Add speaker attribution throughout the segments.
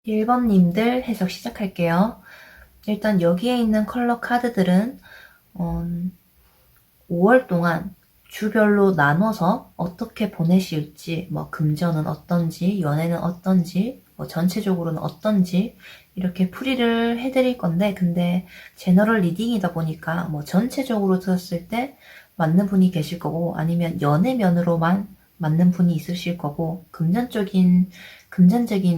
Speaker 1: 1번님들 해석 시작할게요. 일단 여기에 있는 컬러 카드들은 5월 동안 주별로 나눠서 어떻게 보내실지, 뭐 금전은 어떤지, 연애는 어떤지, 뭐 전체적으로는 어떤지 이렇게 풀이를 해드릴 건데, 근데 제너럴 리딩이다 보니까 뭐 전체적으로 들었을 때 맞는 분이 계실 거고, 아니면 연애 면으로만 맞는 분이 있으실 거고, 금전적인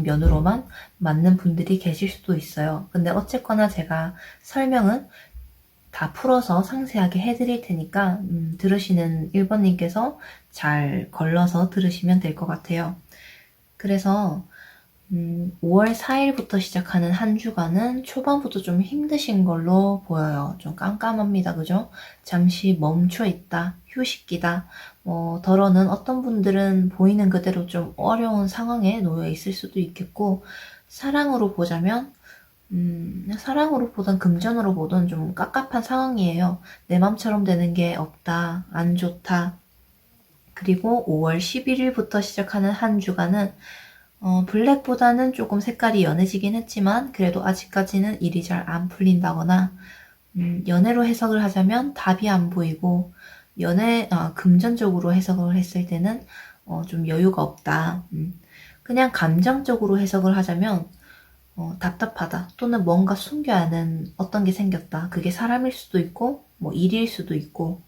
Speaker 1: 면으로만 맞는 분들이 계실 수도 있어요. 근데 어쨌거나 제가 설명은 다 풀어서 상세하게 해드릴 테니까 들으시는 1번님께서 잘 걸러서 들으시면 될 것 같아요. 그래서 5월 4일부터 시작하는 한 주간은 초반부터 좀 힘드신 걸로 보여요. 좀 깜깜합니다. 그죠? 잠시 멈춰 있다, 휴식기다. 덜어는 어떤 분들은 보이는 그대로 좀 어려운 상황에 놓여 있을 수도 있겠고, 사랑으로 보자면 사랑으로 보든 금전으로 보든 좀 깝깝한 상황이에요. 내 맘처럼 되는 게 없다, 안 좋다. 그리고 5월 11일부터 시작하는 한 주간은 블랙보다는 조금 색깔이 연해지긴 했지만 그래도 아직까지는 일이 잘 안 풀린다거나 연애로 해석을 하자면 답이 안 보이고 금전적으로 해석을 했을 때는 좀 여유가 없다. 그냥 감정적으로 해석을 하자면 답답하다 또는 뭔가 숨겨야 하는 어떤 게 생겼다. 그게 사람일 수도 있고 뭐 일일 수도 있고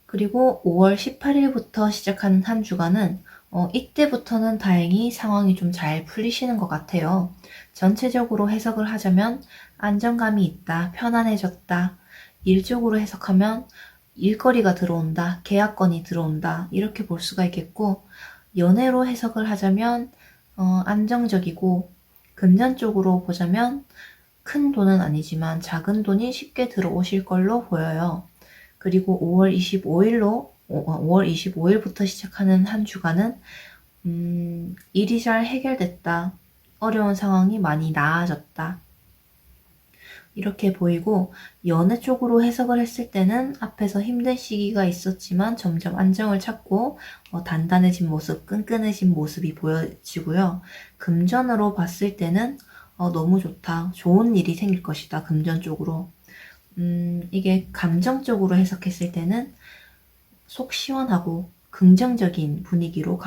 Speaker 1: 그리고 5월 18일부터 시작하는 한 주간은 이때부터는 다행히 상황이 좀 잘 풀리시는 것 같아요. 전체적으로 해석을 하자면 안정감이 있다, 편안해졌다. 일적으로 해석하면 일거리가 들어온다, 계약건이 들어온다 이렇게 볼 수가 있겠고 연애로 해석을 하자면 안정적이고 금전적으로 보자면 큰 돈은 아니지만 작은 돈이 쉽게 들어오실 걸로 보여요. 그리고 5월 25일부터 시작하는 한 주간은 일이 잘 해결됐다. 어려운 상황이 많이 나아졌다. 이렇게 보이고 연애 쪽으로 해석을 했을 때는 앞에서 힘든 시기가 있었지만 점점 안정을 찾고 단단해진 모습, 끈끈해진 모습이 보여지고요. 금전으로 봤을 때는 너무 좋다. 좋은 일이 생길 것이다. 금전 쪽으로. 이게 감정적으로 해석했을 때는 속 시원하고 긍정적인 분위기로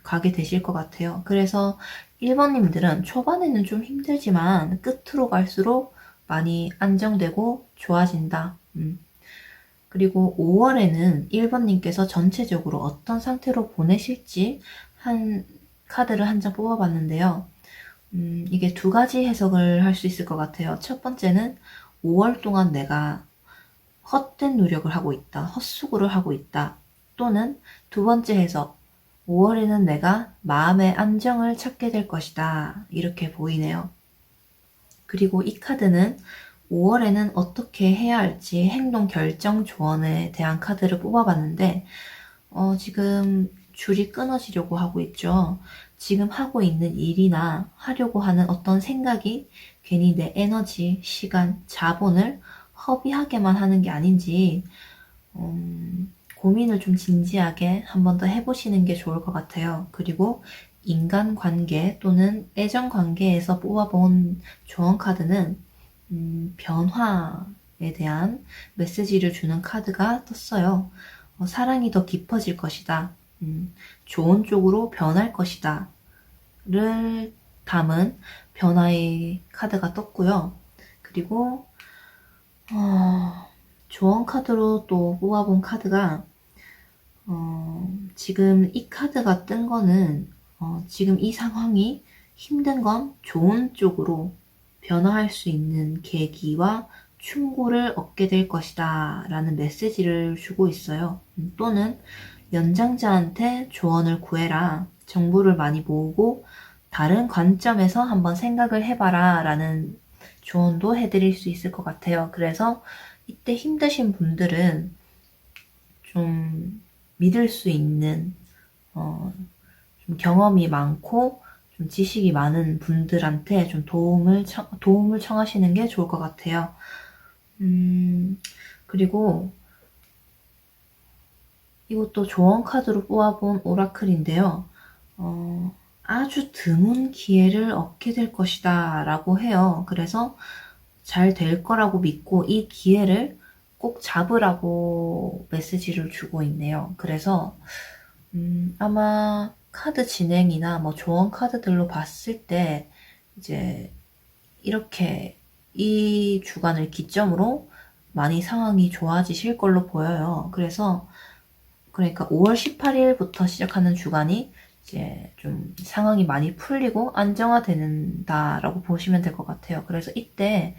Speaker 1: 가게 되실 것 같아요. 그래서 1번님들은 초반에는 좀 힘들지만 끝으로 갈수록 많이 안정되고 좋아진다. 그리고 5월에는 1번님께서 전체적으로 어떤 상태로 보내실지 카드를 한 장 뽑아봤는데요. 이게 두 가지 해석을 할 수 있을 것 같아요. 첫 번째는 5월 동안 내가 헛된 노력을 하고 있다, 헛수고를 하고 있다. 또는 두 번째 해석, 5월에는 내가 마음의 안정을 찾게 될 것이다. 이렇게 보이네요. 그리고 이 카드는 5월에는 어떻게 해야 할지 행동 결정 조언에 대한 카드를 뽑아봤는데 지금 줄이 끊어지려고 하고 있죠. 지금 하고 있는 일이나 하려고 하는 어떤 생각이 괜히 내 에너지, 시간, 자본을 허비하게만 하는 게 아닌지 고민을 좀 진지하게 한 번 더 해보시는 게 좋을 것 같아요. 그리고 인간관계 또는 애정관계에서 뽑아본 조언 카드는 변화에 대한 메시지를 주는 카드가 떴어요. 사랑이 더 깊어질 것이다. 좋은 쪽으로 변할 것이다. 를 담은 변화의 카드가 떴고요. 그리고 조언 카드로 또 뽑아본 카드가 지금 이 카드가 뜬 거는 지금 이 상황이 힘든 건 좋은 쪽으로 변화할 수 있는 계기와 충고를 얻게 될 것이다 라는 메시지를 주고 있어요. 또는 연장자한테 조언을 구해라. 정보를 많이 모으고 다른 관점에서 한번 생각을 해봐라 라는 조언도 해드릴 수 있을 것 같아요. 그래서 이때 힘드신 분들은 좀 믿을 수 있는 좀 경험이 많고 좀 지식이 많은 분들한테 좀 도움을 청하시는 게 좋을 것 같아요. 그리고 이것도 조언 카드로 뽑아본 오라클인데요. 아주 드문 기회를 얻게 될 것이다 라고 해요. 그래서 잘 될 거라고 믿고 이 기회를 꼭 잡으라고 메시지를 주고 있네요. 그래서 아마 카드 진행이나 뭐 조언 카드들로 봤을 때 이제 이렇게 이 주간을 기점으로 많이 상황이 좋아지실 걸로 보여요. 그래서 그러니까 5월 18일부터 시작하는 주간이 이제 좀 상황이 많이 풀리고 안정화된다라고 보시면 될 것 같아요. 그래서 이때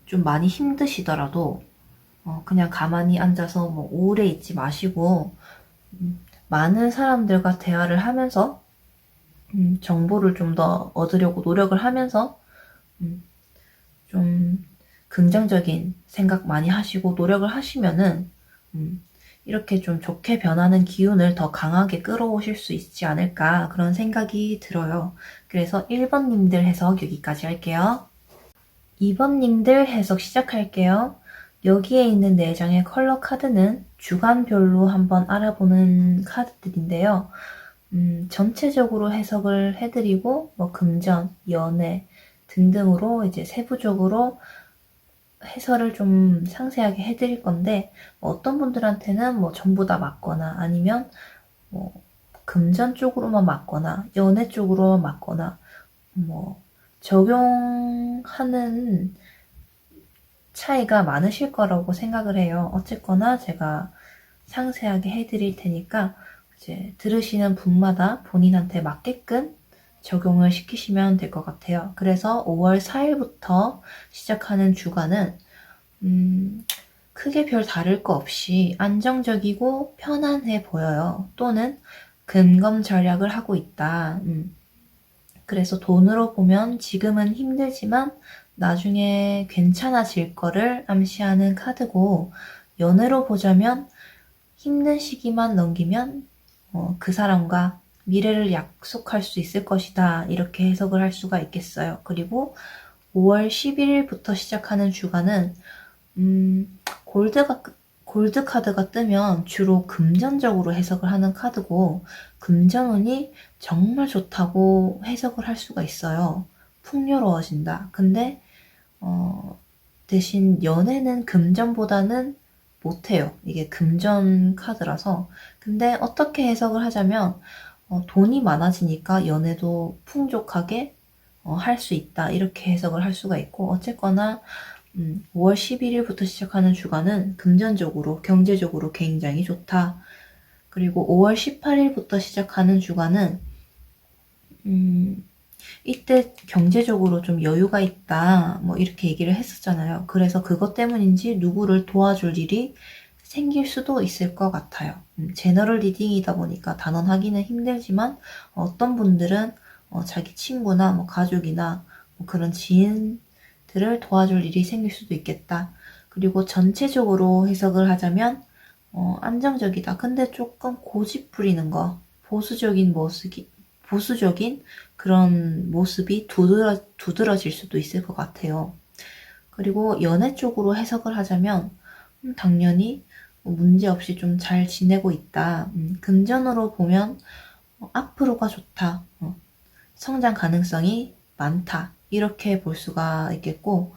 Speaker 1: 좀 많이 힘드시더라도 그냥 가만히 앉아서 뭐 우울해 있지 마시고 많은 사람들과 대화를 하면서 정보를 좀 더 얻으려고 노력을 하면서 좀 긍정적인 생각 많이 하시고 노력을 하시면은 이렇게 좀 좋게 변하는 기운을 더 강하게 끌어오실 수 있지 않을까 그런 생각이 들어요. 그래서 1번님들 해석 여기까지 할게요. 2번님들 해석 시작할게요. 여기에 있는 4장의 컬러 카드는 주간별로 한번 알아보는 카드들인데요. 전체적으로 해석을 해드리고 뭐 금전, 연애 등등으로 이제 세부적으로 해설을 좀 상세하게 해드릴 건데 어떤 분들한테는 뭐 전부 다 맞거나 아니면 뭐 금전 쪽으로만 맞거나 연애 쪽으로만 맞거나 뭐 적용하는 차이가 많으실 거라고 생각을 해요. 어쨌거나 제가 상세하게 해드릴 테니까 이제 들으시는 분마다 본인한테 맞게끔 적용을 시키시면 될 것 같아요. 그래서 5월 4일부터 시작하는 주간은 크게 별 다를 거 없이 안정적이고 편안해 보여요. 또는 근검 절약을 하고 있다. 그래서 돈으로 보면 지금은 힘들지만 나중에 괜찮아질 거를 암시하는 카드고, 연애로 보자면 힘든 시기만 넘기면 그 사람과 미래를 약속할 수 있을 것이다. 이렇게 해석을 할 수가 있겠어요. 그리고 5월 11일부터 시작하는 주간은 골드 카드가 뜨면 주로 금전적으로 해석을 하는 카드고 금전운이 정말 좋다고 해석을 할 수가 있어요. 풍요로워진다. 근데 대신 연애는 금전보다는 못해요. 이게 금전 카드라서. 근데 어떻게 해석을 하자면 돈이 많아지니까 연애도 풍족하게 할 수 있다. 이렇게 해석을 할 수가 있고 어쨌거나 5월 11일부터 시작하는 주간은 금전적으로, 경제적으로 굉장히 좋다. 그리고 5월 18일부터 시작하는 주간은 이때 경제적으로 좀 여유가 있다. 뭐 이렇게 얘기를 했었잖아요. 그래서 그것 때문인지 누구를 도와줄 일이 생길 수도 있을 것 같아요. 제너럴 리딩이다 보니까 단언하기는 힘들지만 어떤 분들은 자기 친구나 뭐 가족이나 뭐 그런 지인들을 도와줄 일이 생길 수도 있겠다. 그리고 전체적으로 해석을 하자면 안정적이다. 근데 조금 고집 부리는 거, 보수적인 그런 모습이 두드러질 수도 있을 것 같아요. 그리고 연애 쪽으로 해석을 하자면 당연히 문제없이 좀 잘 지내고 있다. 금전으로 보면 앞으로가 좋다. 성장 가능성이 많다. 이렇게 볼 수가 있겠고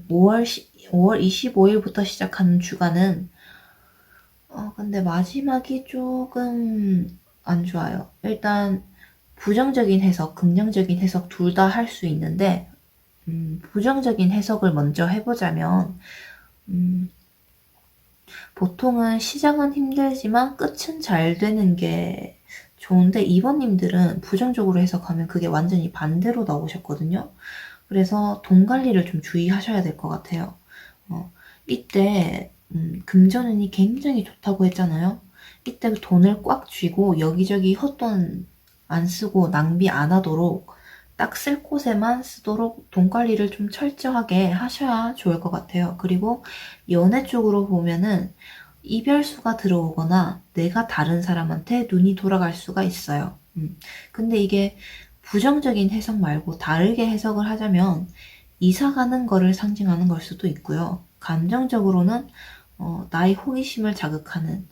Speaker 1: 5월 25일부터 시작하는 주간은 근데 마지막이 조금 안 좋아요. 일단 부정적인 해석, 긍정적인 해석 둘 다 할 수 있는데 부정적인 해석을 먼저 해보자면 보통은 시작은 힘들지만 끝은 잘 되는 게 좋은데 이번님들은 부정적으로 해석하면 그게 완전히 반대로 나오셨거든요. 그래서 돈 관리를 좀 주의하셔야 될 것 같아요. 이때 금전운이 굉장히 좋다고 했잖아요. 이때 돈을 꽉 쥐고 여기저기 헛돈 안 쓰고 낭비 안 하도록 딱 쓸 곳에만 쓰도록 돈 관리를 좀 철저하게 하셔야 좋을 것 같아요. 그리고 연애 쪽으로 보면은 이별수가 들어오거나 내가 다른 사람한테 눈이 돌아갈 수가 있어요. 근데 이게 부정적인 해석 말고 다르게 해석을 하자면 이사 가는 거를 상징하는 걸 수도 있고요. 감정적으로는 나의 호기심을 자극하는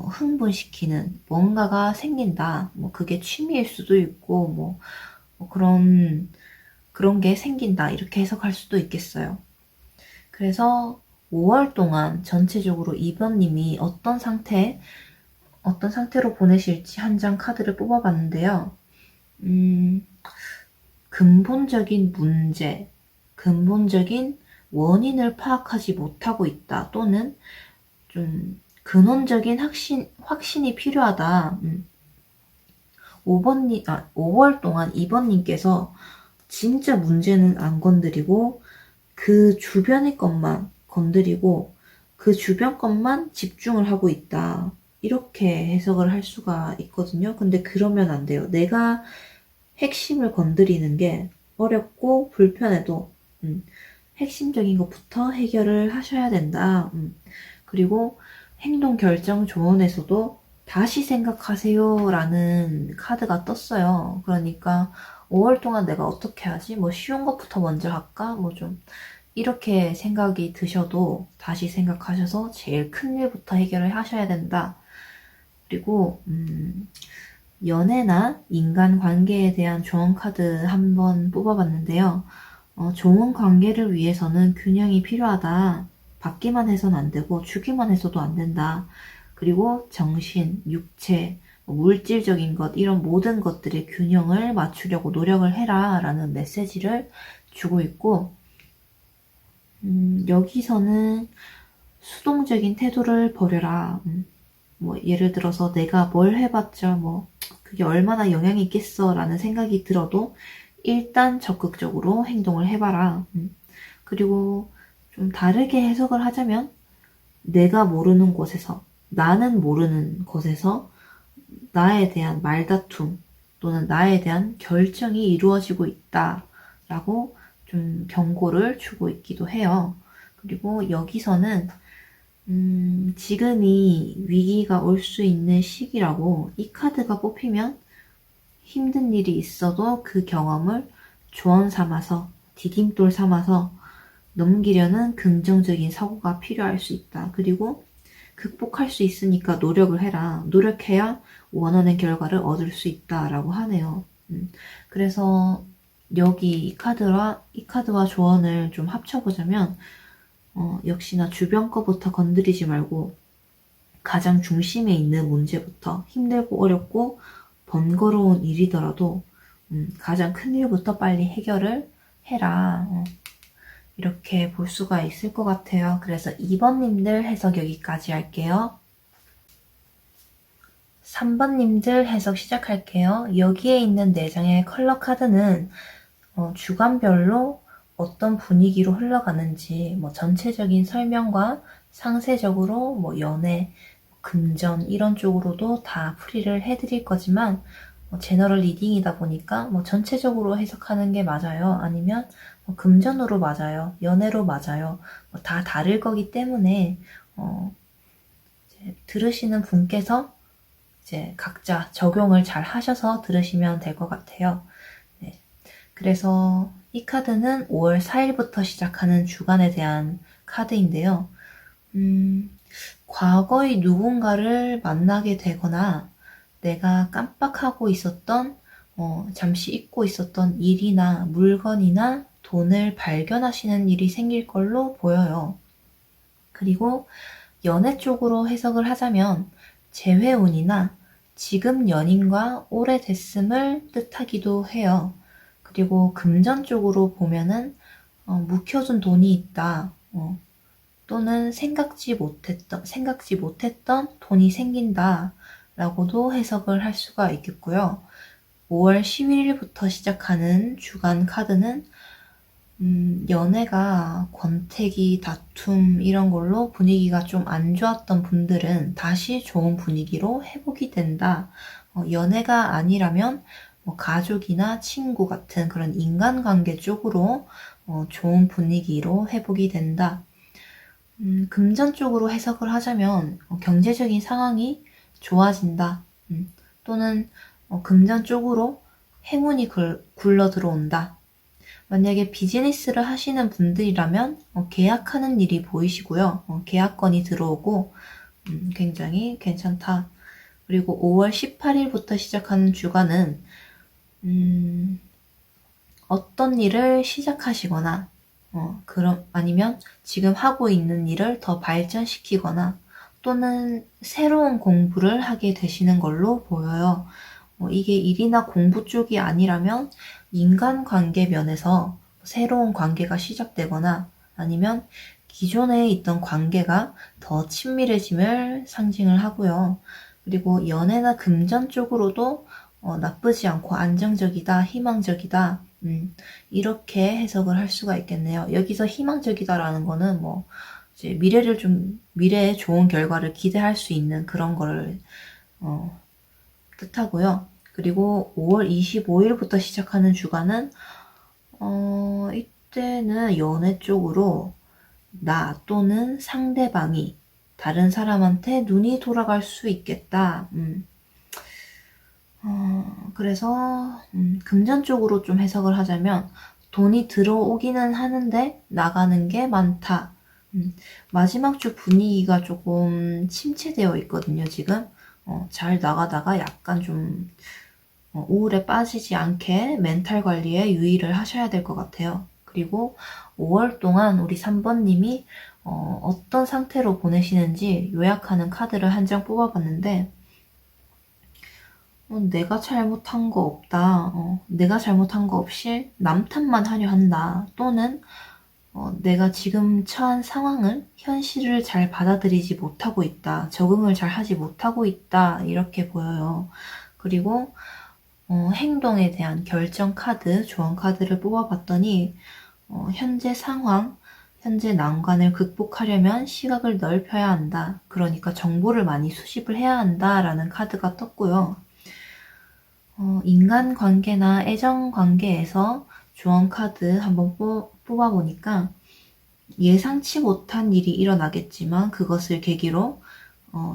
Speaker 1: 흥분시키는 뭔가가 생긴다. 뭐 그게 취미일 수도 있고 뭐 그런 게 생긴다. 이렇게 해석할 수도 있겠어요. 그래서 5월 동안 전체적으로 2번님이 어떤 상태로 보내실지 한 장 카드를 뽑아봤는데요. 근본적인 문제, 근본적인 원인을 파악하지 못하고 있다. 또는 좀 근원적인 확신이 필요하다. 5월 동안 2번님께서 진짜 문제는 안 건드리고 그 주변의 것만 건드리고 그 주변 것만 집중을 하고 있다. 이렇게 해석을 할 수가 있거든요. 근데 그러면 안 돼요. 내가 핵심을 건드리는 게 어렵고 불편해도 핵심적인 것부터 해결을 하셔야 된다. 그리고 행동 결정 조언에서도 다시 생각하세요 라는 카드가 떴어요. 그러니까 5월 동안 내가 어떻게 하지? 뭐 쉬운 것부터 먼저 할까? 뭐 좀 이렇게 생각이 드셔도 다시 생각하셔서 제일 큰 일부터 해결을 하셔야 된다. 그리고 연애나 인간관계에 대한 조언 카드 한번 뽑아봤는데요. 좋은 관계를 위해서는 균형이 필요하다. 받기만 해서는 안 되고 주기만 해서도 안 된다. 그리고 정신, 육체, 물질적인 것 이런 모든 것들의 균형을 맞추려고 노력을 해라 라는 메시지를 주고 있고 여기서는 수동적인 태도를 버려라. 뭐 예를 들어서 내가 뭘 해봤자 뭐 그게 얼마나 영향이 있겠어 라는 생각이 들어도 일단 적극적으로 행동을 해봐라. 그리고 좀 다르게 해석을 하자면 내가 모르는 곳에서 나는 모르는 곳에서 나에 대한 말다툼 또는 나에 대한 결정이 이루어지고 있다라고 좀 경고를 주고 있기도 해요. 그리고 여기서는 지금이 위기가 올 수 있는 시기라고 이 카드가 뽑히면 힘든 일이 있어도 그 경험을 조언 삼아서 디딤돌 삼아서 넘기려는 긍정적인 사고가 필요할 수 있다. 그리고 극복할 수 있으니까 노력을 해라. 노력해야 원하는 결과를 얻을 수 있다라고 하네요. 그래서 여기 이 카드와 조언을 좀 합쳐보자면 역시나 주변 거부터 건드리지 말고 가장 중심에 있는 문제부터 힘들고 어렵고 번거로운 일이더라도 가장 큰 일부터 빨리 해결을 해라. 이렇게 볼 수가 있을 것 같아요. 그래서 2번님들 해석 여기까지 할게요. 3번님들 해석 시작할게요. 여기에 있는 4장의 컬러 카드는 주간별로 어떤 분위기로 흘러가는지 뭐 전체적인 설명과 상세적으로 뭐 연애, 금전 이런 쪽으로도 다 풀이를 해드릴 거지만 제너럴 리딩이다 보니까 뭐 전체적으로 해석하는 게 맞아요. 아니면 금전으로 맞아요. 연애로 맞아요. 다 다를 거기 때문에 이제 들으시는 분께서 이제 각자 적용을 잘 하셔서 들으시면 될 것 같아요. 네. 그래서 이 카드는 5월 4일부터 시작하는 주간에 대한 카드인데요. 과거의 누군가를 만나게 되거나 내가 깜빡하고 있었던 잠시 잊고 있었던 일이나 물건이나 돈을 발견하시는 일이 생길 걸로 보여요. 그리고 연애 쪽으로 해석을 하자면 재회운이나 지금 연인과 오래됐음을 뜻하기도 해요. 그리고 금전 쪽으로 보면은 묵혀둔 돈이 있다. 또는 생각지 못했던 돈이 생긴다. 라고도 해석을 할 수가 있겠고요. 5월 11일부터 시작하는 주간 카드는 연애가 권태기, 다툼 이런 걸로 분위기가 좀 안 좋았던 분들은 다시 좋은 분위기로 회복이 된다. 연애가 아니라면 뭐 가족이나 친구 같은 그런 인간관계 쪽으로 좋은 분위기로 회복이 된다. 금전 쪽으로 해석을 하자면 경제적인 상황이 좋아진다. 또는 금전 쪽으로 행운이 굴러 들어온다. 만약에 비즈니스를 하시는 분들이라면 계약하는 일이 보이시고요. 계약건이 들어오고 굉장히 괜찮다. 그리고 5월 18일부터 시작하는 주간은 어떤 일을 시작하시거나 그럼 아니면 지금 하고 있는 일을 더 발전시키거나 또는 새로운 공부를 하게 되시는 걸로 보여요. 이게 일이나 공부 쪽이 아니라면 인간관계 면에서 새로운 관계가 시작되거나 아니면 기존에 있던 관계가 더 친밀해짐을 상징을 하고요. 그리고 연애나 금전 쪽으로도 나쁘지 않고 안정적이다, 희망적이다, 이렇게 해석을 할 수가 있겠네요. 여기서 희망적이다라는 거는 뭐 이제 미래에 좋은 결과를 기대할 수 있는 그런 거를 뜻하고요. 그리고 5월 25일부터 시작하는 주간은 이때는 연애 쪽으로 나 또는 상대방이 다른 사람한테 눈이 돌아갈 수 있겠다. 그래서 금전 쪽으로 좀 해석을 하자면 돈이 들어오기는 하는데 나가는 게 많다. 마지막 주 분위기가 조금 침체되어 있거든요, 지금. 잘 나가다가 약간 좀 우울에 빠지지 않게 멘탈 관리에 유의를 하셔야 될 것 같아요. 그리고 5월 동안 우리 3번님이 어떤 상태로 보내시는지 요약하는 카드를 한 장 뽑아봤는데 내가 잘못한 거 없다. 내가 잘못한 거 없이 남 탓만 하려 한다. 또는 내가 지금 처한 상황을, 현실을 잘 받아들이지 못하고 있다. 적응을 잘 하지 못하고 있다. 이렇게 보여요. 그리고 행동에 대한 결정 카드, 조언 카드를 뽑아봤더니 현재 상황, 현재 난관을 극복하려면 시각을 넓혀야 한다. 그러니까 정보를 많이 수집을 해야 한다라는 카드가 떴고요. 인간관계나 애정관계에서 조언 카드 한번 뽑아보니까 예상치 못한 일이 일어나겠지만 그것을 계기로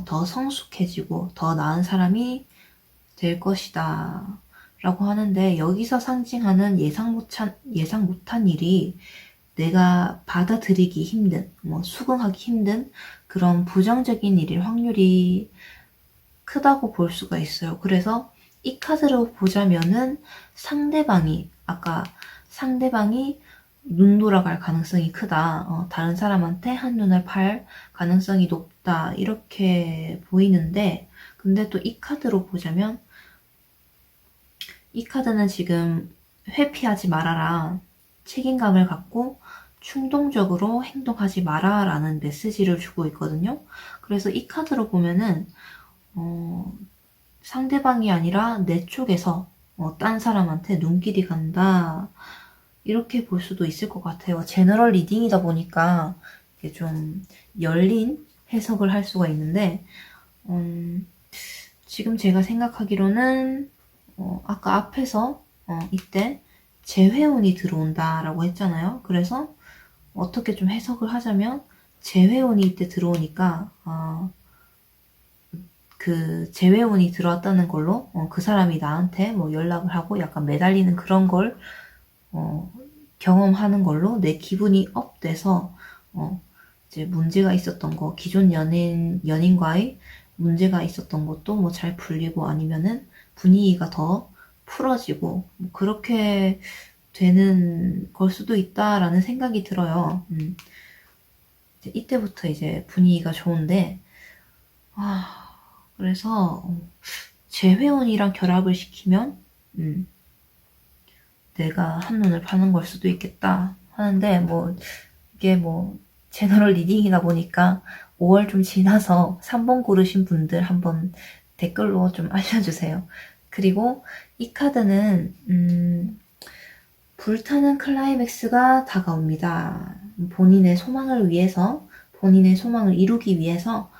Speaker 1: 더 성숙해지고 더 나은 사람이 될 것이다 라고 하는데 여기서 상징하는 예상 못한 일이 내가 받아들이기 힘든, 수긍하기 힘든 그런 부정적인 일일 확률이 크다고 볼 수가 있어요. 그래서 이 카드로 보자면은 아까 상대방이 눈 돌아갈 가능성이 크다. 다른 사람한테 한눈을 팔 가능성이 높다. 이렇게 보이는데, 근데 또 이 카드로 보자면, 이 카드는 지금 회피하지 말아라. 책임감을 갖고 충동적으로 행동하지 마라. 라는 메시지를 주고 있거든요. 그래서 이 카드로 보면은, 상대방이 아니라 내 쪽에서 딴 사람한테 눈길이 간다. 이렇게 볼 수도 있을 것 같아요. 제너럴 리딩이다 보니까 이게 좀 열린 해석을 할 수가 있는데 지금 제가 생각하기로는 아까 앞에서 이때 재회운이 들어온다라고 했잖아요. 그래서 어떻게 좀 해석을 하자면 재회운이 이때 들어오니까 그 재회운이 들어왔다는 걸로 그 사람이 나한테 뭐 연락을 하고 약간 매달리는 그런 걸 경험하는 걸로 내 기분이 업돼서 이제 문제가 있었던 거, 기존 연인과의 문제가 있었던 것도 뭐 잘 풀리고 아니면은 분위기가 더 풀어지고 뭐 그렇게 되는 걸 수도 있다라는 생각이 들어요. 이제 이때부터 이제 분위기가 좋은데 그래서 재회원이랑 결합을 시키면 내가 한눈을 파는 걸 수도 있겠다 하는데 뭐 이게 뭐 제너럴 리딩이다 보니까 5월 좀 지나서 3번 고르신 분들 한번 댓글로 좀 알려주세요. 그리고 이 카드는 불타는 클라이맥스가 다가옵니다. 본인의 소망을 이루기 위해서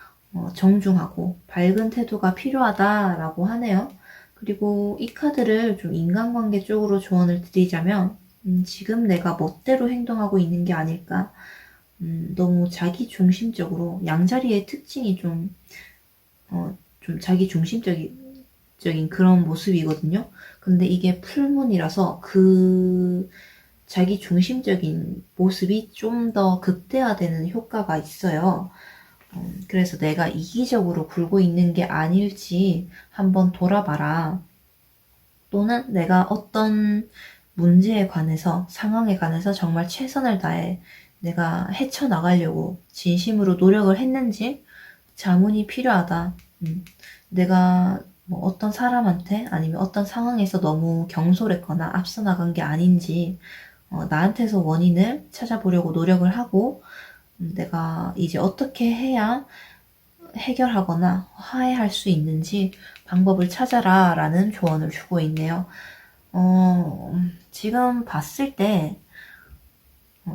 Speaker 1: 정중하고 밝은 태도가 필요하다라고 하네요. 그리고 이 카드를 좀 인간관계 쪽으로 조언을 드리자면 지금 내가 멋대로 행동하고 있는 게 아닐까. 너무 자기중심적으로 양자리의 특징이 좀 자기중심적인 그런 모습이거든요. 근데 이게 풀문이라서 그 자기중심적인 모습이 좀 더 극대화되는 효과가 있어요. 그래서 내가 이기적으로 굴고 있는 게 아닐지 한번 돌아봐라. 또는 내가 어떤 문제에 관해서, 상황에 관해서 정말 최선을 다해 내가 헤쳐나가려고 진심으로 노력을 했는지 자문이 필요하다. 내가 뭐 어떤 사람한테 아니면 어떤 상황에서 너무 경솔했거나 앞서 나간 게 아닌지 나한테서 원인을 찾아보려고 노력을 하고 내가 이제 어떻게 해야 해결하거나 화해할 수 있는지 방법을 찾아라 라는 조언을 주고 있네요. 지금 봤을 때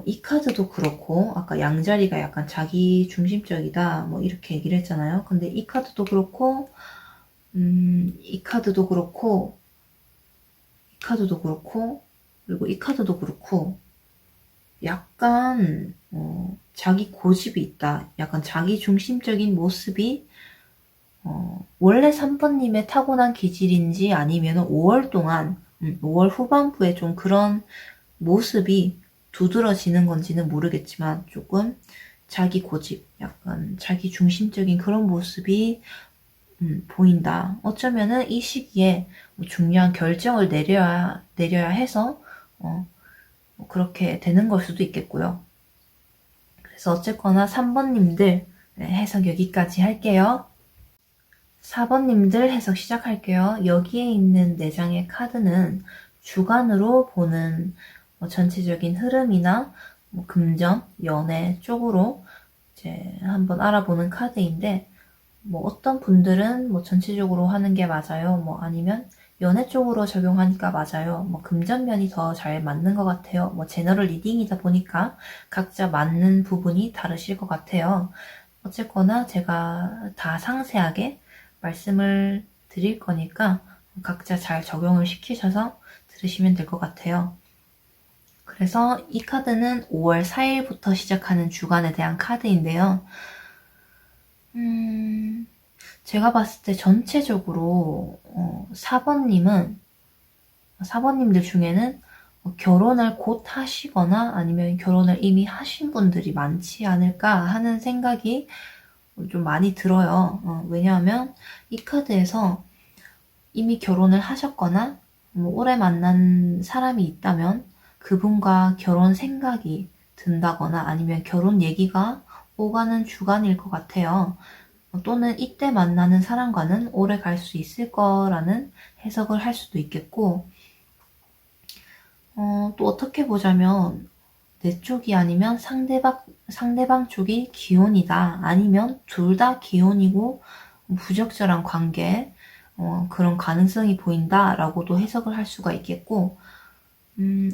Speaker 1: 이 카드도 그렇고 아까 양자리가 약간 자기 중심적이다 뭐 이렇게 얘기를 했잖아요. 근데 이 카드도 그렇고 이 카드도 그렇고 이 카드도 그렇고 그리고 이 카드도 그렇고 약간 자기 고집이 있다. 약간 자기 중심적인 모습이 원래 3번님의 타고난 기질인지 아니면 5월 동안 5월 후반부에 좀 그런 모습이 두드러지는 건지는 모르겠지만 조금 자기 고집, 약간 자기 중심적인 그런 모습이 보인다. 어쩌면은 이 시기에 뭐 중요한 결정을 내려야 해서 뭐 그렇게 되는 걸 수도 있겠고요. 그래서 어쨌거나 3번님들 해석 여기까지 할게요. 4번님들 해석 시작할게요. 여기에 있는 4장의 카드는 주관으로 보는 전체적인 흐름이나 뭐 금전, 연애 쪽으로 이제 한번 알아보는 카드인데 뭐 어떤 분들은 뭐 전체적으로 하는 게 맞아요. 뭐 아니면 연애 쪽으로 적용하니까 맞아요. 뭐 금전면이 더 잘 맞는 것 같아요. 뭐 제너럴 리딩이다 보니까 각자 맞는 부분이 다르실 것 같아요. 어쨌거나 제가 다 상세하게 말씀을 드릴 거니까 각자 잘 적용을 시키셔서 들으시면 될 것 같아요. 그래서 이 카드는 5월 4일부터 시작하는 주간에 대한 카드인데요. 제가 봤을 때 전체적으로 4번님들 중에는 결혼을 곧 하시거나 아니면 결혼을 이미 하신 분들이 많지 않을까 하는 생각이 좀 많이 들어요. 왜냐하면 이 카드에서 이미 결혼을 하셨거나 뭐 오래 만난 사람이 있다면 그분과 결혼 생각이 든다거나 아니면 결혼 얘기가 오가는 주간일 것 같아요. 또는 이때 만나는 사람과는 오래 갈 수 있을 거라는 해석을 할 수도 있겠고 또 어떻게 보자면 내 쪽이 아니면 상대방 쪽이 기혼이다. 아니면 둘 다 기혼이고 부적절한 관계 그런 가능성이 보인다라고도 해석을 할 수가 있겠고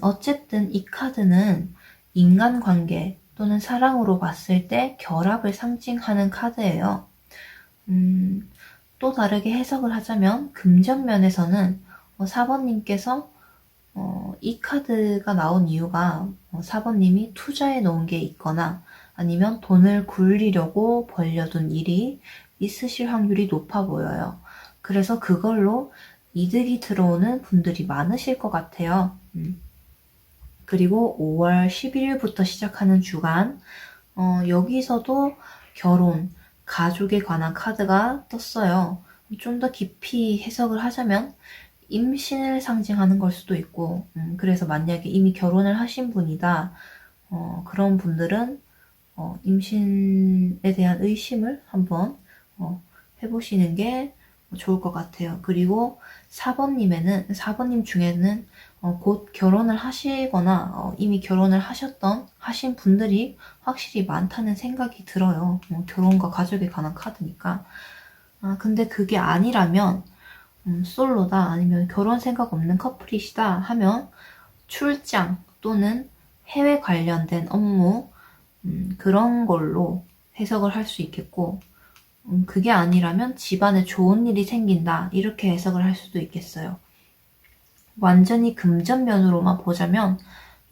Speaker 1: 어쨌든 이 카드는 인간관계 또는 사랑으로 봤을 때 결합을 상징하는 카드예요. 또 다르게 해석을 하자면 금전면에서는 4번님께서 이 카드가 나온 이유가 4번님이 투자해 놓은 게 있거나 아니면 돈을 굴리려고 벌려둔 일이 있으실 확률이 높아 보여요. 그래서 그걸로 이득이 들어오는 분들이 많으실 것 같아요. 그리고 5월 11일부터 시작하는 주간 여기서도 결혼, 가족에 관한 카드가 떴어요. 좀 더 깊이 해석을 하자면 임신을 상징하는 걸 수도 있고 그래서 만약에 이미 결혼을 하신 분이다 그런 분들은 임신에 대한 의심을 한번 해보시는 게 좋을 것 같아요. 그리고 4번님 중에는 곧 결혼을 하시거나 이미 결혼을 하신 분들이 확실히 많다는 생각이 들어요. 결혼과 가족에 관한 카드니까. 근데 그게 아니라면 솔로다 아니면 결혼 생각 없는 커플이시다 하면 출장 또는 해외 관련된 업무 그런 걸로 해석을 할 수 있겠고 그게 아니라면 집안에 좋은 일이 생긴다 이렇게 해석을 할 수도 있겠어요. 완전히 금전면으로만 보자면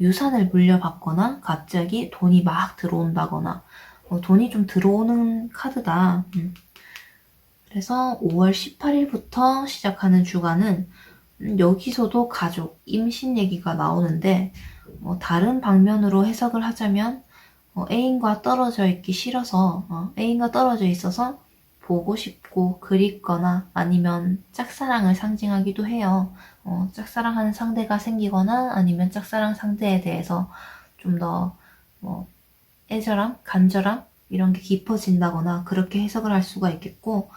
Speaker 1: 유산을 물려받거나 갑자기 돈이 막 들어온다거나 돈이 좀 들어오는 카드다. 그래서 5월 18일부터 시작하는 주간은 여기서도 가족, 임신 얘기가 나오는데 다른 방면으로 해석을 하자면 애인과 떨어져 있기 싫어서, 애인과 떨어져 있어서 보고 싶고 그립거나 아니면 짝사랑을 상징하기도 해요. 짝사랑하는 상대가 생기거나 아니면 짝사랑 상대에 대해서 좀 더 애절함, 간절함 이런 게 깊어진다거나 그렇게 해석을 할 수가 있겠고,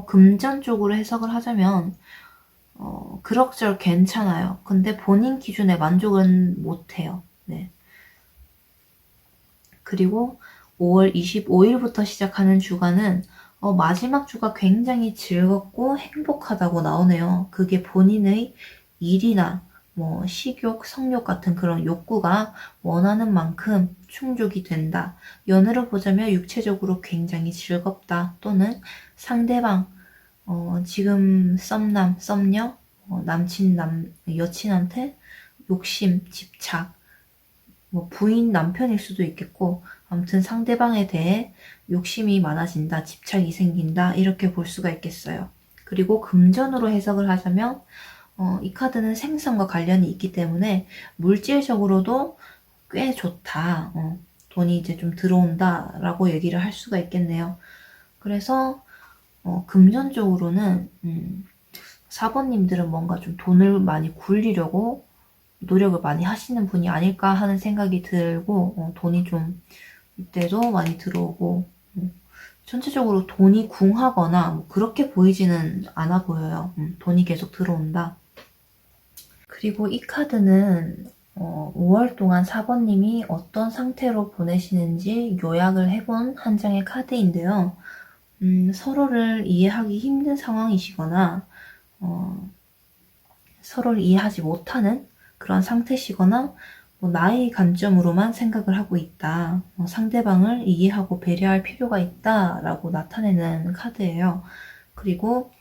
Speaker 1: 금전적으로 해석을 하자면 그럭저럭 괜찮아요. 근데 본인 기준에 만족은 못해요. 네. 그리고 5월 25일부터 시작하는 주간은 마지막 주가 굉장히 즐겁고 행복하다고 나오네요. 그게 본인의 일이나 식욕, 성욕 같은 그런 욕구가 원하는 만큼 충족이 된다. 연애로 보자면 육체적으로 굉장히 즐겁다. 또는 상대방, 지금 썸남, 썸녀, 남친, 여친한테 욕심, 집착, 부인, 남편일 수도 있겠고, 아무튼 상대방에 대해 욕심이 많아진다, 집착이 생긴다, 이렇게 볼 수가 있겠어요. 그리고 금전으로 해석을 하자면, 이 카드는 생산과 관련이 있기 때문에 물질적으로도 꽤 좋다. 돈이 이제 좀 들어온다, 라고 얘기를 할 수가 있겠네요. 그래서, 금전적으로는, 4번님들은 뭔가 좀 돈을 많이 굴리려고 노력을 많이 하시는 분이 아닐까 하는 생각이 들고, 돈이 좀 이때도 많이 들어오고, 전체적으로 돈이 궁하거나 그렇게 보이지는 않아 보여요. 돈이 계속 들어온다. 그리고 이 카드는 5월 동안 4번님이 어떤 상태로 보내시는지 요약을 해본 한 장의 카드인데요. 서로를 이해하기 힘든 상황이시거나 서로를 이해하지 못하는 그런 상태시거나 나의 관점으로만 생각을 하고 있다. 상대방을 이해하고 배려할 필요가 있다라고 나타내는 카드예요. 그리고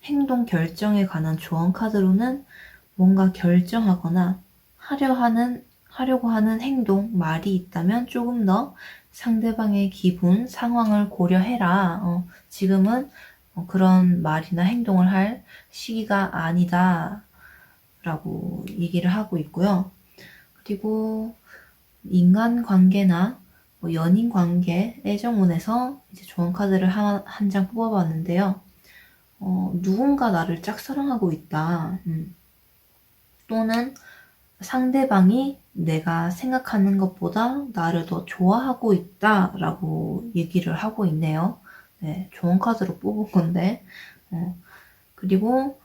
Speaker 1: 행동 결정에 관한 조언 카드로는 뭔가 결정하거나 하려고 하는 행동, 말이 있다면 조금 더 상대방의 기분, 상황을 고려해라. 지금은 그런 말이나 행동을 할 시기가 아니다. 라고 얘기를 하고 있고요. 그리고 인간관계나 연인관계, 애정운에서 이제 좋은 카드를 한 장 뽑아봤는데요. 누군가 나를 짝사랑하고 있다. 또는 상대방이 내가 생각하는 것보다 나를 더 좋아하고 있다라고 얘기를 하고 있네요. 네, 좋은 카드로 뽑은 건데. 그리고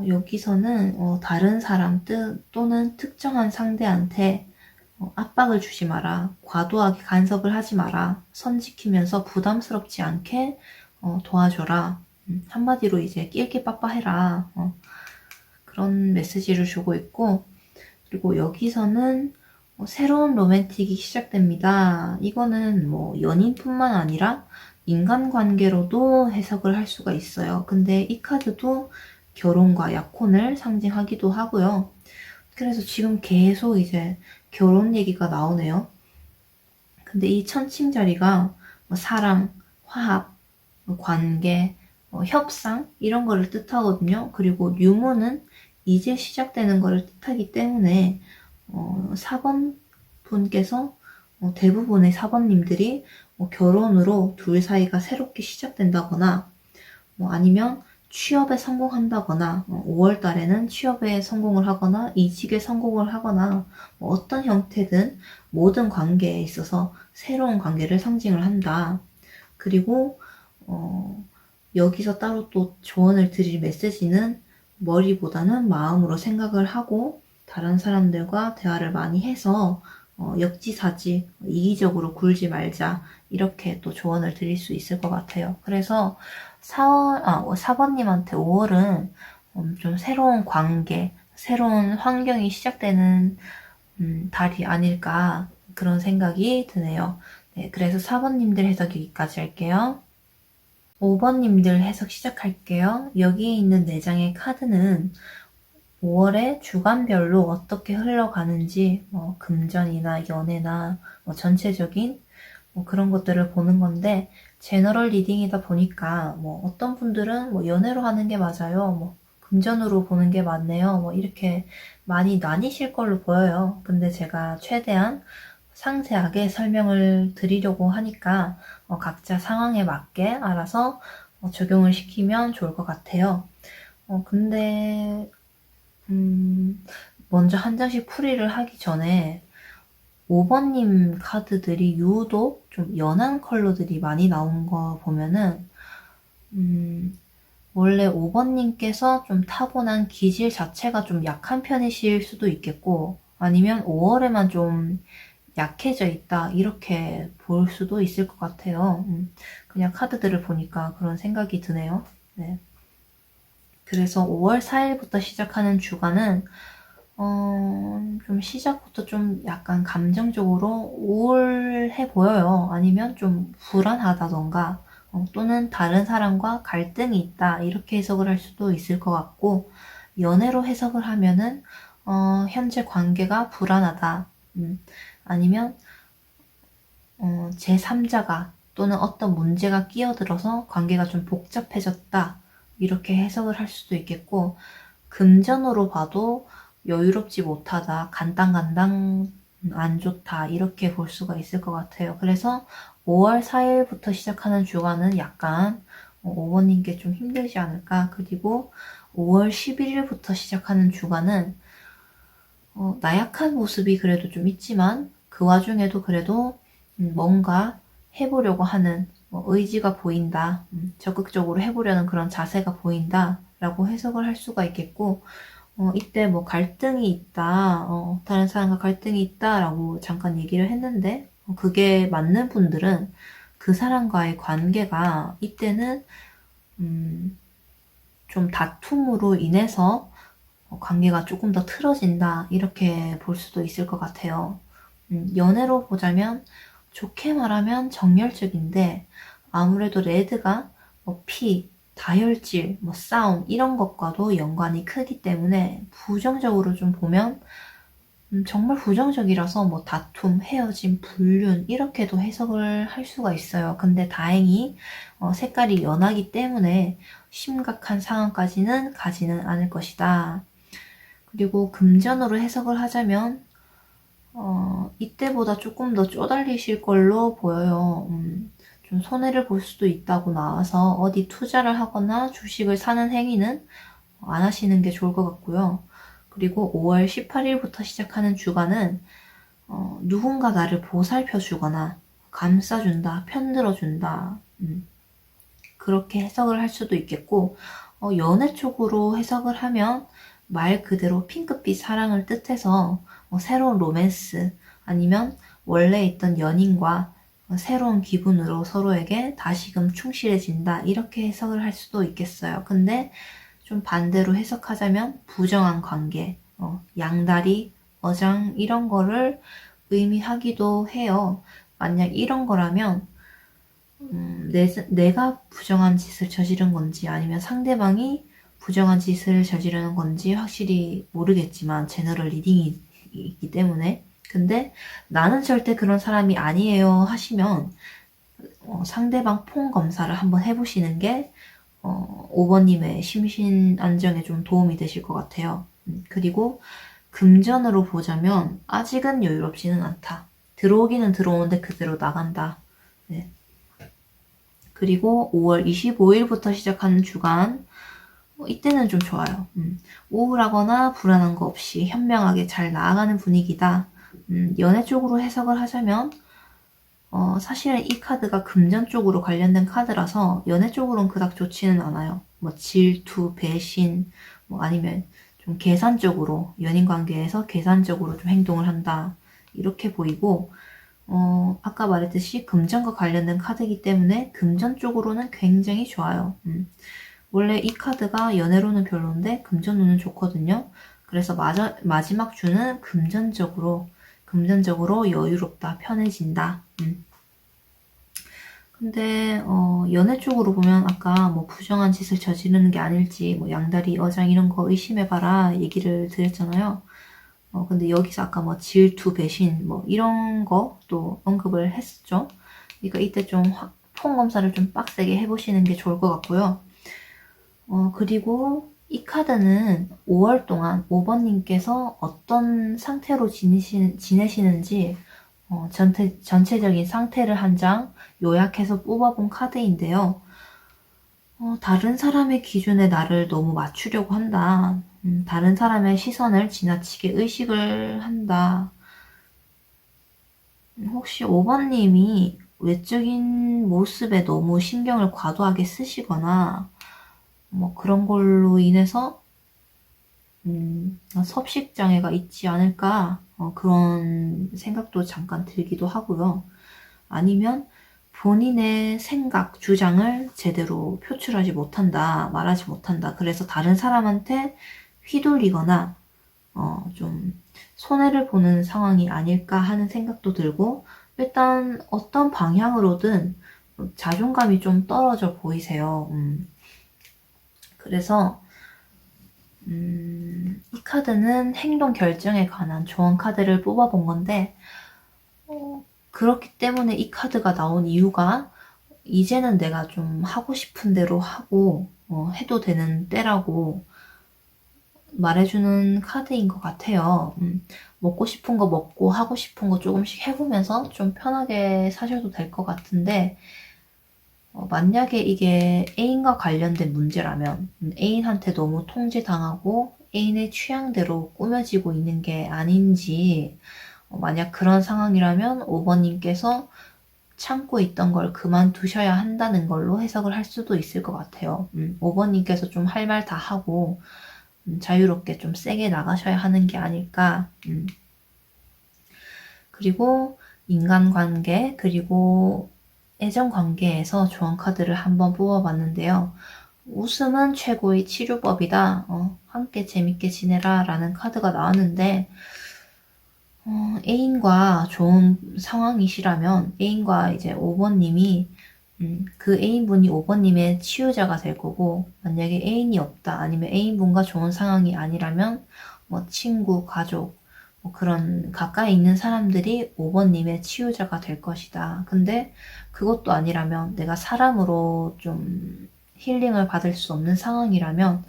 Speaker 1: 여기서는 다른 사람 또는 특정한 상대한테 압박을 주지 마라. 과도하게 간섭을 하지 마라. 선 지키면서 부담스럽지 않게 도와줘라. 한마디로 이제 낄낄빠빠해라. 그런 메시지를 주고 있고, 그리고 여기서는 새로운 로맨틱이 시작됩니다. 이거는 연인뿐만 아니라 인간관계로도 해석을 할 수가 있어요. 근데 이 카드도 결혼과 약혼을 상징하기도 하고요. 그래서 지금 계속 이제 결혼 얘기가 나오네요. 근데 이 천칭 자리가 사랑, 화합, 관계, 협상 이런 거를 뜻하거든요. 그리고 유무는 이제 시작되는 거를 뜻하기 때문에 4번 분께서 대부분의 4번님들이 결혼으로 둘 사이가 새롭게 시작된다거나 아니면 취업에 성공한다거나 5월 달에는 취업에 성공을 하거나 이직에 성공을 하거나 어떤 형태든 모든 관계에 있어서 새로운 관계를 상징을 한다. 그리고 여기서 따로 또 조언을 드릴 메시지는 머리보다는 마음으로 생각을 하고 다른 사람들과 대화를 많이 해서 역지사지, 이기적으로 굴지 말자 이렇게 또 조언을 드릴 수 있을 것 같아요. 그래서 4번님한테 5월은 좀 새로운 관계, 새로운 환경이 시작되는 달이 아닐까 그런 생각이 드네요. 네, 그래서 4번님들 해석 여기까지 할게요. 5번님들 해석 시작할게요. 여기에 있는 4장의 카드는 5월에 주간별로 어떻게 흘러가는지 금전이나 연애나 전체적인 그런 것들을 보는 건데 제너럴 리딩이다 보니까 어떤 분들은 연애로 하는 게 맞아요. 금전으로 보는 게 맞네요. 이렇게 많이 나뉘실 걸로 보여요. 근데 제가 최대한 상세하게 설명을 드리려고 하니까 각자 상황에 맞게 알아서 적용을 시키면 좋을 것 같아요. 근데 먼저 한 장씩 풀이를 하기 전에 5번님 카드들이 유독 좀 연한 컬러들이 많이 나온 거 보면은 원래 5번님께서 좀 타고난 기질 자체가 좀 약한 편이실 수도 있겠고 아니면 5월에만 좀 약해져 있다 이렇게 볼 수도 있을 것 같아요. 그냥 카드들을 보니까 그런 생각이 드네요. 네. 그래서 5월 4일부터 시작하는 주간은 좀 시작부터 좀 약간 감정적으로 우울해 보여요. 아니면 좀 불안하다던가 또는 다른 사람과 갈등이 있다 이렇게 해석을 할 수도 있을 것 같고 연애로 해석을 하면은 현재 관계가 불안하다 아니면 제3자가 또는 어떤 문제가 끼어들어서 관계가 좀 복잡해졌다 이렇게 해석을 할 수도 있겠고 금전으로 봐도 여유롭지 못하다, 간당간당 안 좋다 이렇게 볼 수가 있을 것 같아요. 그래서 5월 4일부터 시작하는 주간은 약간 5번님께 좀 힘들지 않을까. 그리고 5월 11일부터 시작하는 주간은 나약한 모습이 그래도 좀 있지만 그 와중에도 그래도 뭔가 해보려고 하는 의지가 보인다. 적극적으로 해보려는 그런 자세가 보인다. 라고 해석을 할 수가 있겠고 이때 뭐 갈등이 있다, 다른 사람과 갈등이 있다라고 잠깐 얘기를 했는데, 그게 맞는 분들은 그 사람과의 관계가 이때는, 좀 다툼으로 인해서 관계가 조금 더 틀어진다, 이렇게 볼 수도 있을 것 같아요. 연애로 보자면, 좋게 말하면 정열적인데, 아무래도 레드가 피, 다혈질, 싸움 이런 것과도 연관이 크기 때문에 부정적으로 좀 보면 정말 부정적이라서 다툼, 헤어짐, 불륜 이렇게도 해석을 할 수가 있어요. 근데 다행히 색깔이 연하기 때문에 심각한 상황까지는 가지는 않을 것이다. 그리고 금전으로 해석을 하자면 이때보다 조금 더 쪼달리실 걸로 보여요. 좀 손해를 볼 수도 있다고 나와서 어디 투자를 하거나 주식을 사는 행위는 안 하시는 게 좋을 것 같고요. 그리고 5월 18일부터 시작하는 주간은 누군가 나를 보살펴 주거나 감싸준다, 편들어준다 그렇게 해석을 할 수도 있겠고 연애 쪽으로 해석을 하면 말 그대로 핑크빛 사랑을 뜻해서 새로운 로맨스 아니면 원래 있던 연인과 새로운 기분으로 서로에게 다시금 충실해진다 이렇게 해석을 할 수도 있겠어요. 근데 좀 반대로 해석하자면 부정한 관계, 양다리, 어장 이런 거를 의미하기도 해요. 만약 이런 거라면 내가 부정한 짓을 저지른 건지 아니면 상대방이 부정한 짓을 저지르는 건지 확실히 모르겠지만 제너럴 리딩이기 때문에 근데 나는 절대 그런 사람이 아니에요 하시면 상대방 폰 검사를 한번 해보시는 게 5번님의 심신 안정에 좀 도움이 되실 것 같아요. 그리고 금전으로 보자면 아직은 여유롭지는 않다. 들어오기는 들어오는데 그대로 나간다. 네. 그리고 5월 25일부터 시작하는 주간 이때는 좀 좋아요. 우울하거나 불안한 거 없이 현명하게 잘 나아가는 분위기다. 연애 쪽으로 해석을 하자면 사실은 이 카드가 금전 쪽으로 관련된 카드라서 연애 쪽으로는 그닥 좋지는 않아요. 질투, 배신, 아니면 좀 계산적으로 연인 관계에서 계산적으로 좀 행동을 한다. 이렇게 보이고 아까 말했듯이 금전과 관련된 카드이기 때문에 금전 쪽으로는 굉장히 좋아요. 원래 이 카드가 연애로는 별론데 금전운은 좋거든요. 그래서 마지막 주는 금전적으로 여유롭다, 편해진다. 근데 연애 쪽으로 보면 아까 부정한 짓을 저지르는 게 아닐지 양다리, 어장 이런 거 의심해봐라 얘기를 드렸잖아요. 근데 여기서 아까 질투, 배신 이런 것도 언급을 했었죠. 그러니까 이때 좀 폰 검사를 좀 빡세게 해보시는 게 좋을 것 같고요. 그리고 이 카드는 5월 동안 5번님께서 어떤 상태로 지내시는지 전체적인 상태를 한 장 요약해서 뽑아본 카드인데요. 다른 사람의 기준에 나를 너무 맞추려고 한다. 다른 사람의 시선을 지나치게 의식을 한다. 혹시 5번님이 외적인 모습에 너무 신경을 과도하게 쓰시거나 뭐 그런 걸로 인해서 섭식장애가 있지 않을까 그런 생각도 잠깐 들기도 하고요. 아니면 본인의 생각, 주장을 제대로 표출하지 못한다, 말하지 못한다. 그래서 다른 사람한테 휘둘리거나 좀 손해를 보는 상황이 아닐까 하는 생각도 들고, 일단 어떤 방향으로든 자존감이 좀 떨어져 보이세요. 그래서 이 카드는 행동 결정에 관한 조언 카드를 뽑아본 건데, 그렇기 때문에 이 카드가 나온 이유가 이제는 내가 좀 하고 싶은 대로 하고 해도 되는 때라고 말해주는 카드인 것 같아요. 먹고 싶은 거 먹고 하고 싶은 거 조금씩 해보면서 좀 편하게 사셔도 될 것 같은데, 만약에 이게 애인과 관련된 문제라면 애인한테 너무 통제당하고 애인의 취향대로 꾸며지고 있는 게 아닌지, 만약 그런 상황이라면 5번님께서 참고 있던 걸 그만두셔야 한다는 걸로 해석을 할 수도 있을 것 같아요. 5번님께서 좀 할 말 다 하고 자유롭게 좀 세게 나가셔야 하는 게 아닐까. 그리고 인간관계, 그리고 애정관계에서 조언 카드를 한번 뽑아봤는데요. 웃음은 최고의 치료법이다. 함께 재밌게 지내라 라는 카드가 나왔는데, 애인과 좋은 상황이시라면 애인과 이제 5번님이 그 애인분이 5번님의 치유자가 될 거고, 만약에 애인이 없다 아니면 애인분과 좋은 상황이 아니라면 뭐 친구, 가족, 뭐 그런 가까이 있는 사람들이 5번님의 치유자가 될 것이다. 근데 그것도 아니라면 내가 사람으로 좀 힐링을 받을 수 없는 상황이라면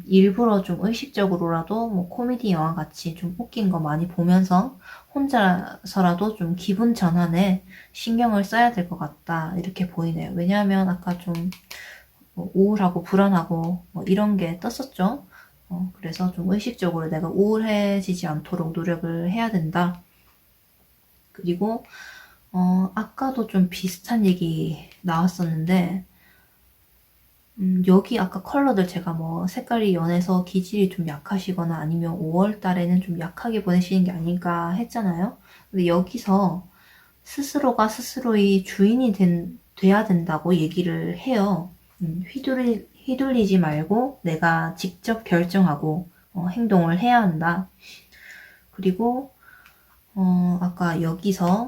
Speaker 1: 일부러 좀 의식적으로라도 뭐 코미디 영화 같이 좀 웃긴 거 많이 보면서 혼자서라도 좀 기분 전환에 신경을 써야 될 것 같다 이렇게 보이네요. 왜냐하면 아까 좀뭐 우울하고 불안하고 뭐 이런 게 떴었죠. 그래서 좀 의식적으로 내가 우울해지지 않도록 노력을 해야 된다. 그리고 아까도 좀 비슷한 얘기 나왔었는데 여기 아까 컬러들 제가 뭐 색깔이 연해서 기질이 좀 약하시거나 아니면 5월 달에는 좀 약하게 보내시는 게 아닐까 했잖아요. 근데 여기서 스스로가 스스로의 주인이 돼야 된다고 얘기를 해요. 휘둘리지 말고 내가 직접 결정하고 행동을 해야 한다. 그리고 아까 여기서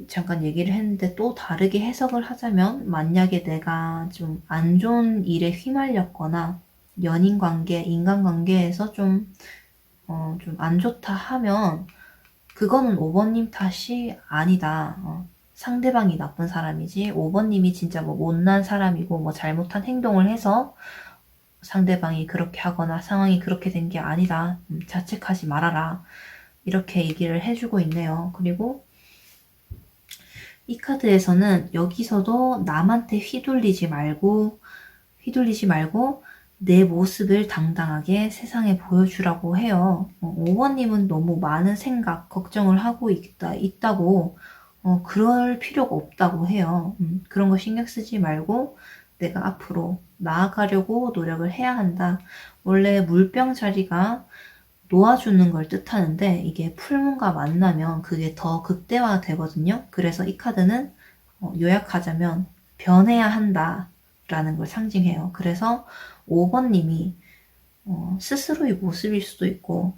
Speaker 1: 잠깐 얘기를 했는데 또 다르게 해석을 하자면 만약에 내가 좀 안 좋은 일에 휘말렸거나 연인 관계, 인간 관계에서 좀 안 좋다 하면 그거는 5번님 탓이 아니다. 상대방이 나쁜 사람이지 5번님이 진짜 뭐 못난 사람이고 뭐 잘못한 행동을 해서 상대방이 그렇게 하거나 상황이 그렇게 된 게 아니다. 자책하지 말아라. 이렇게 얘기를 해주고 있네요. 그리고 이 카드에서는 여기서도 남한테 휘둘리지 말고 내 모습을 당당하게 세상에 보여주라고 해요. 5번님은 너무 많은 생각, 걱정을 하고 있다고, 그럴 필요가 없다고 해요. 그런 거 신경 쓰지 말고 내가 앞으로 나아가려고 노력을 해야 한다. 원래 물병 자리가 놓아주는 걸 뜻하는데 이게 풀문과 만나면 그게 더 극대화 되거든요. 그래서 이 카드는 요약하자면 변해야 한다 라는 걸 상징해요. 그래서 5번님이 스스로의 모습일 수도 있고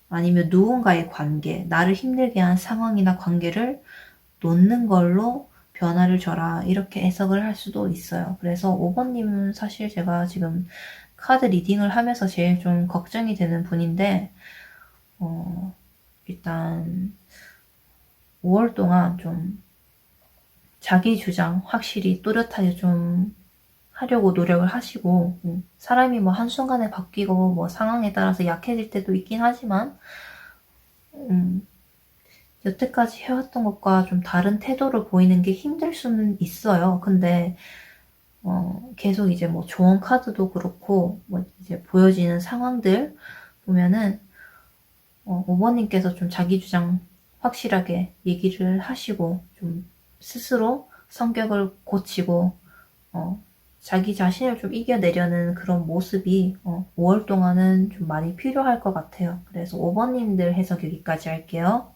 Speaker 1: 아니면 누군가의 관계, 나를 힘들게 한 상황이나 관계를 놓는 걸로 변화를 줘라 이렇게 해석을 할 수도 있어요. 그래서 5번님은 사실 제가 지금 카드 리딩을 하면서 제일 좀 걱정이 되는 분인데 일단 5월 동안 좀 자기 주장 확실히 또렷하게 좀 하려고 노력을 하시고 사람이 뭐 한순간에 바뀌고 뭐 상황에 따라서 약해질 때도 있긴 하지만 여태까지 해왔던 것과 좀 다른 태도를 보이는 게 힘들 수는 있어요. 근데 계속 이제 뭐 조언 카드도 그렇고 뭐 이제 보여지는 상황들 보면은 5번님께서 좀 자기 주장 확실하게 얘기를 하시고 좀 스스로 성격을 고치고 자기 자신을 좀 이겨내려는 그런 모습이 5월 동안은 좀 많이 필요할 것 같아요. 그래서 5번님들 해석 여기까지 할게요.